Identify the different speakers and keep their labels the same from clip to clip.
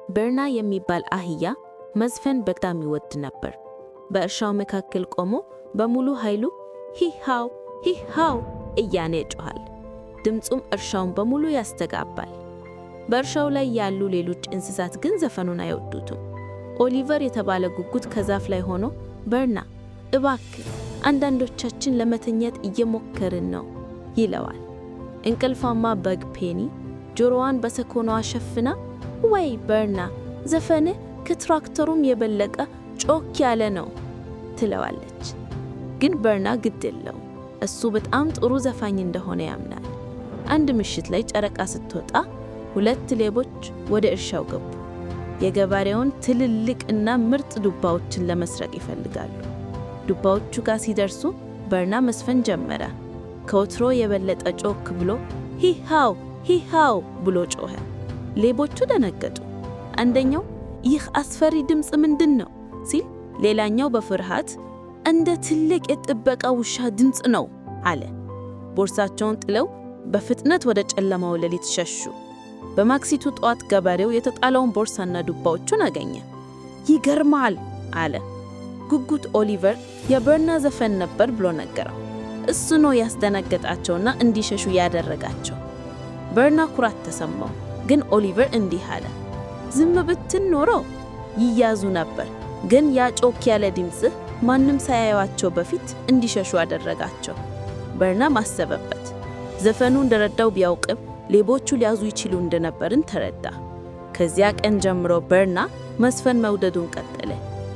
Speaker 1: በርና የሚባል አህያ መዝፈን በጣም ይወድ ነበር። በእርሻው መካከል ቆሞ በሙሉ ኃይሉ ሂሃው ሂሃው እያለ ይጮሃል። ድምጹም እርሻውን በሙሉ ያስተጋባል። በእርሻው ላይ ያሉ ሌሎች እንስሳት ግን ዘፈኑን አይወዱትም። ኦሊቨር የተባለ ጉጉት ከዛፍ ላይ ሆኖ በርና እባክህ አንዳንዶቻችን ለመተኛት እየሞከርን ነው ይለዋል። እንቅልፋማ በግ ፔኒ ጆሮዋን በሰኮኗ ሸፍና ወይ በርና ዘፈንህ ከትራክተሩም የበለጠ ጮክ ያለ ነው ትለዋለች። ግን በርና ግድ የለውም። እሱ በጣም ጥሩ ዘፋኝ እንደሆነ ያምናል። አንድ ምሽት ላይ ጨረቃ ስትወጣ ሁለት ሌቦች ወደ እርሻው ገቡ። የገበሬውን ትልልቅና ምርጥ ዱባዎችን ለመስረቅ ይፈልጋሉ። ዱባዎቹ ጋር ሲደርሱ በርና መስፈን ጀመረ። ከወትሮ የበለጠ ጮክ ብሎ ሂሃው ሂሃው ብሎ ጮኸ። ሌቦቹ ደነገጡ። አንደኛው ይህ አስፈሪ ድምፅ ምንድን ነው ሲል፣ ሌላኛው በፍርሃት እንደ ትልቅ የጥበቃ ውሻ ድምፅ ነው አለ። ቦርሳቸውን ጥለው በፍጥነት ወደ ጨለማው ሌሊት ሸሹ። በማክሲቱ ጠዋት ገበሬው የተጣለውን ቦርሳና ዱባዎቹን አገኘ። ይገርማል አለ። ጉጉት ኦሊቨር የበርና ዘፈን ነበር ብሎ ነገረው። እሱ ነው ያስደነገጣቸውና እንዲሸሹ ያደረጋቸው። በርና ኩራት ተሰማው። ግን ኦሊቨር እንዲህ አለ፣ ዝም ብትን ኖሮ ይያዙ ነበር። ግን ያ ጮክ ያለ ድምጽህ ማንም ሳያዩአቸው በፊት እንዲሸሹ አደረጋቸው። በርና ማሰበበት። ዘፈኑ እንደረዳው ቢያውቅም ሌቦቹ ሊያዙ ይችሉ እንደነበርን ተረዳ። ከዚያ ቀን ጀምሮ በርና መስፈን መውደዱን ቀጠለ።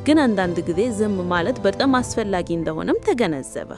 Speaker 1: ግን አንዳንድ ጊዜ ዝም ማለት በጣም አስፈላጊ እንደሆነም ተገነዘበ።